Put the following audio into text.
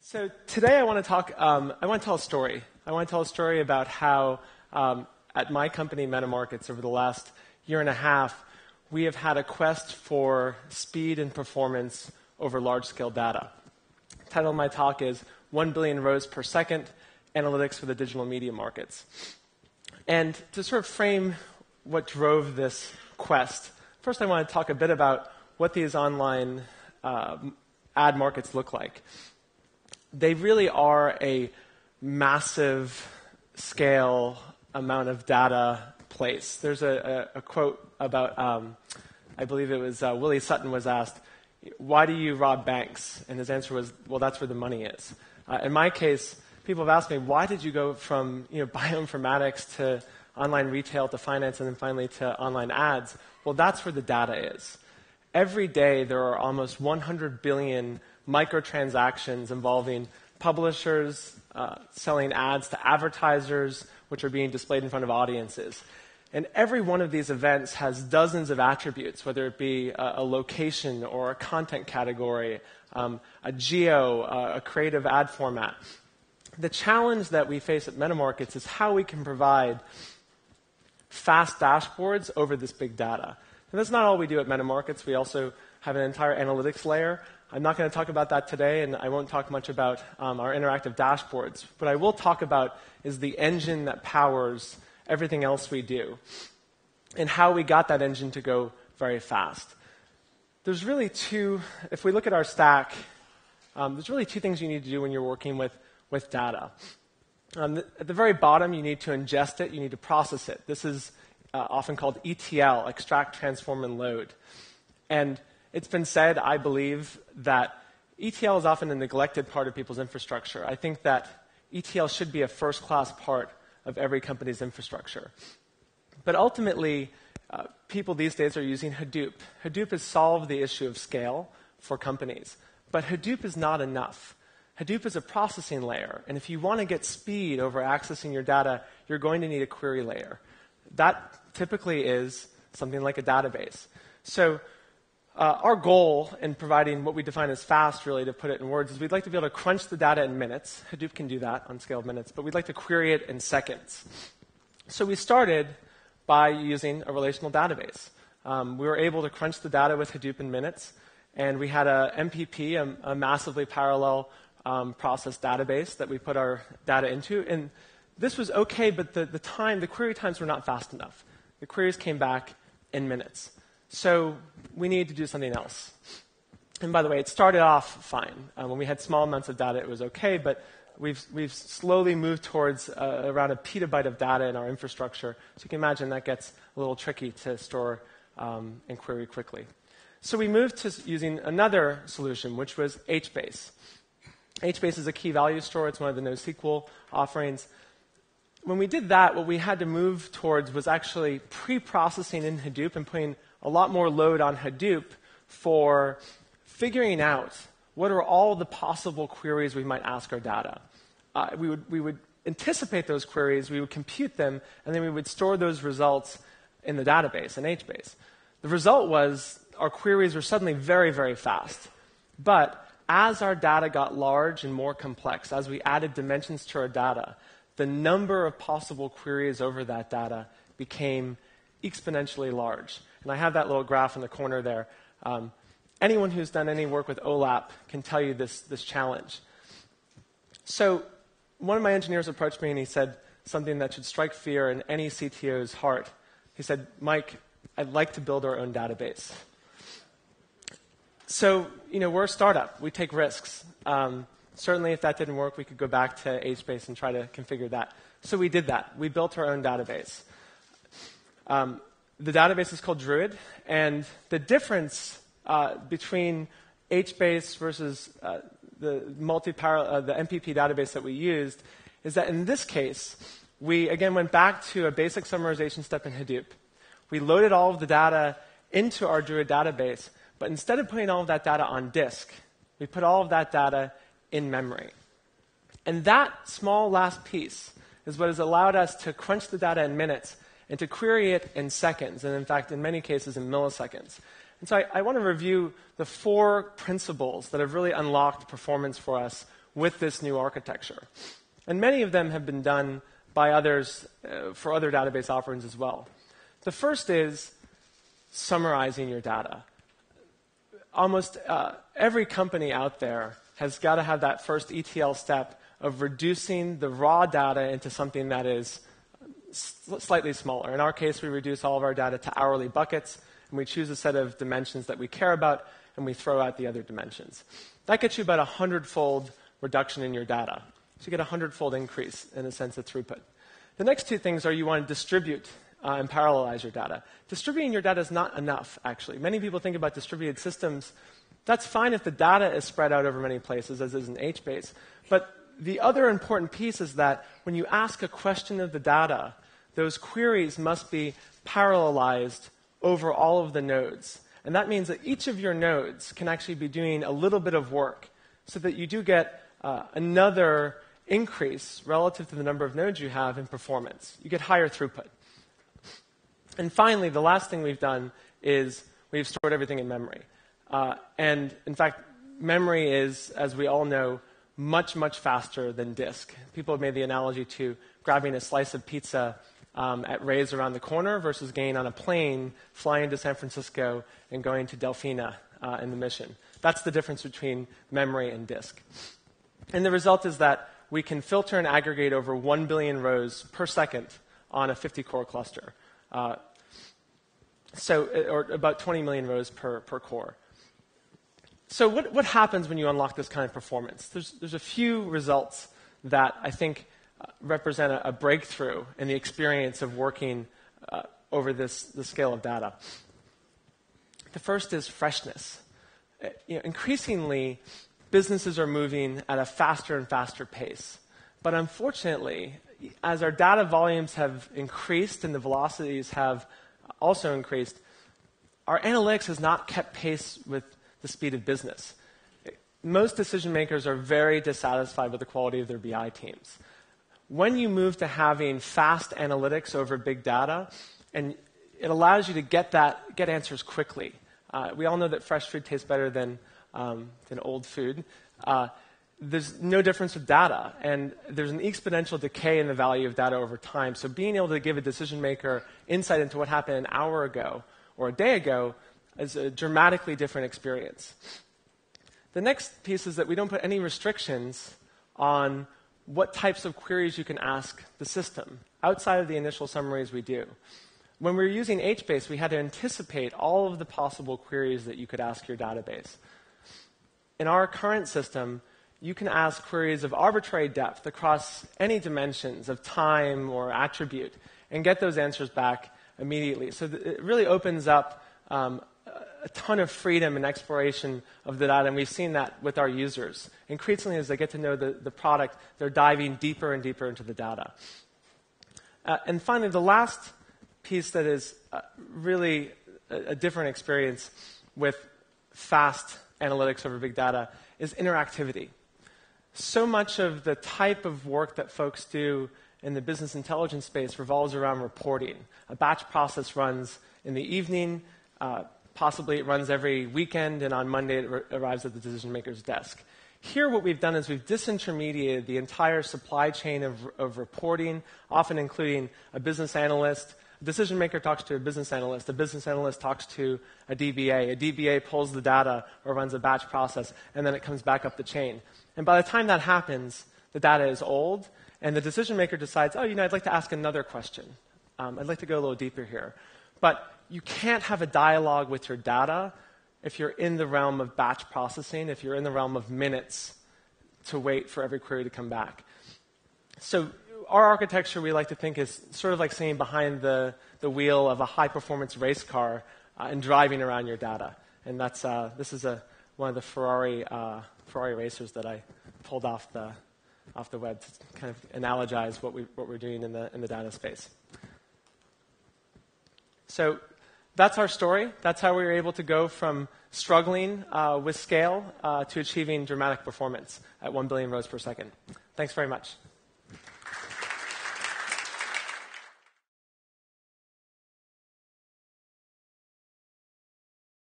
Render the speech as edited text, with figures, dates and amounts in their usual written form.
So today I want to tell a story. I want to tell a story about how at my company, Metamarkets, over the last year and a half, we have had a quest for speed and performance over large-scale data. The title of my talk is 1 billion rows per second, Analytics for the Digital Media Markets. And to sort of frame what drove this quest, first I want to talk a bit about what these online ad markets look like. They really are a massive scale amount of data place. There's a quote about, I believe it was Willie Sutton was asked, why do you rob banks? And his answer was, well, that's where the money is. In my case, people have asked me, why did you go from bioinformatics to online retail to finance and then finally to online ads? Well, that's where the data is. Every day there are almost 100 billion microtransactions involving publishers selling ads to advertisers, which are being displayed in front of audiences. And every one of these events has dozens of attributes, whether it be a location or a content category, a geo, a creative ad format. The challenge that we face at Metamarkets is how we can provide fast dashboards over this big data. And that's not all we do at Metamarkets. We also have an entire analytics layer. I'm not going to talk about that today, and I won't talk much about our interactive dashboards. What I will talk about is the engine that powers everything else we do and how we got that engine to go very fast. There's really if we look at our stack, there's really two things you need to do when you're working with data. At the very bottom, you need to ingest it. You need to process it. This is often called ETL, extract, transform, and load. And it's been said, I believe, that ETL is often a neglected part of people's infrastructure. I think that ETL should be a first-class part of every company's infrastructure. But ultimately, people these days are using Hadoop. Hadoop has solved the issue of scale for companies. But Hadoop is not enough. Hadoop is a processing layer. And if you want to get speed over accessing your data, you're going to need a query layer. That typically is something like a database. So our goal in providing what we define as fast, really, to put it in words, is we'd like to be able to crunch the data in minutes. Hadoop can do that on scale of minutes, but we'd like to query it in seconds. So we started by using a relational database. We were able to crunch the data with Hadoop in minutes, and we had a MPP, a massively parallel process database that we put our data into. And this was okay, but the query times were not fast enough. The queries came back in minutes. So we needed to do something else. And by the way, it started off fine. When we had small amounts of data, it was okay, but we've slowly moved towards around a petabyte of data in our infrastructure. So you can imagine that gets a little tricky to store and query quickly. So we moved to using another solution, which was HBase. HBase is a key value store. It's one of the NoSQL offerings. When we did that, what we had to move towards was actually pre-processing in Hadoop and putting a lot more load on Hadoop for figuring out what are all the possible queries we might ask our data. We would anticipate those queries, we would compute them, and then we would store those results in the database, in HBase. The result was our queries were suddenly very, very fast. But as our data got large and more complex, as we added dimensions to our data, the number of possible queries over that data became exponentially large. And I have that little graph in the corner there. Anyone who's done any work with OLAP can tell you this challenge. So one of my engineers approached me and he said something that should strike fear in any CTO's heart. He said, Mike, I'd like to build our own database. So, we're a startup. We take risks. Certainly, if that didn't work, we could go back to HBase and try to configure that. So we did that. We built our own database. The database is called Druid, and the difference between HBase versus the MPP database that we used is that in this case, we again went back to a basic summarization step in Hadoop. We loaded all of the data into our Druid database, but instead of putting all of that data on disk, we put all of that data in memory. And that small last piece is what has allowed us to crunch the data in minutes and to query it in seconds, and in fact, in many cases, in milliseconds. And so I want to review the 4 principles that have really unlocked performance for us with this new architecture. And many of them have been done by others for other database offerings as well. The first is summarizing your data. Almost every company out there has got to have that first ETL step of reducing the raw data into something that is slightly smaller. In our case, we reduce all of our data to hourly buckets, and we choose a set of dimensions that we care about, and we throw out the other dimensions. That gets you about a 100-fold reduction in your data. So you get a 100-fold increase in a sense of throughput. The next two things are you want to distribute and parallelize your data. Distributing your data is not enough, actually. Many people think about distributed systems. That's fine if the data is spread out over many places, as is in HBase. But the other important piece is that when you ask a question of the data, those queries must be parallelized over all of the nodes. And that means that each of your nodes can actually be doing a little bit of work so that you do get another increase relative to the number of nodes you have in performance. You get higher throughput. And finally, the last thing we've done is we've stored everything in memory. And in fact, memory is, as we all know, much, much faster than disk. People have made the analogy to grabbing a slice of pizza at Ray's around the corner versus getting on a plane, flying to San Francisco, and going to Delfina in the mission. That's the difference between memory and disk. And the result is that we can filter and aggregate over 1 billion rows per second on a 50-core cluster. Or about 20 million rows per core. So what happens when you unlock this kind of performance? There's a few results that I think represent a breakthrough in the experience of working over the scale of data. The first is freshness. Increasingly, businesses are moving at a faster and faster pace. But unfortunately, as our data volumes have increased and the velocities have also increased, our analytics has not kept pace with the speed of business. Most decision makers are very dissatisfied with the quality of their BI teams. When you move to having fast analytics over big data, and it allows you to get answers quickly. We all know that fresh food tastes better than old food. There's no difference with data, and there's an exponential decay in the value of data over time. So being able to give a decision maker insight into what happened an hour ago or a day ago is a dramatically different experience. The next piece is that we don't put any restrictions on what types of queries you can ask the system. Outside of the initial summaries, we do. When we were using HBase, we had to anticipate all of the possible queries that you could ask your database. In our current system, you can ask queries of arbitrary depth across any dimensions of time or attribute and get those answers back immediately. So it really opens up a ton of freedom and exploration of the data, and we've seen that with our users. Increasingly, as they get to know the product, they're diving deeper and deeper into the data. And finally, the last piece that is really a different experience with fast analytics over big data is interactivity. So much of the type of work that folks do in the business intelligence space revolves around reporting. A batch process runs in the evening. Possibly it runs every weekend, and on Monday it arrives at the decision maker's desk. Here what we've done is we've disintermediated the entire supply chain of reporting, often including a business analyst. A decision maker talks to a business analyst talks to a DBA pulls the data or runs a batch process, and then it comes back up the chain. And by the time that happens, the data is old, and the decision maker decides, I'd like to ask another question. I'd like to go a little deeper here. But you can't have a dialogue with your data if you're in the realm of batch processing, if you're in the realm of minutes to wait for every query to come back. So our architecture, we like to think, is sort of like sitting behind the wheel of a high-performance race car and driving around your data. And this is one of the Ferrari racers that I pulled off the web to kind of analogize what we're doing in the data space. So that's our story. That's how we were able to go from struggling with scale to achieving dramatic performance at 1 billion rows per second. Thanks very much.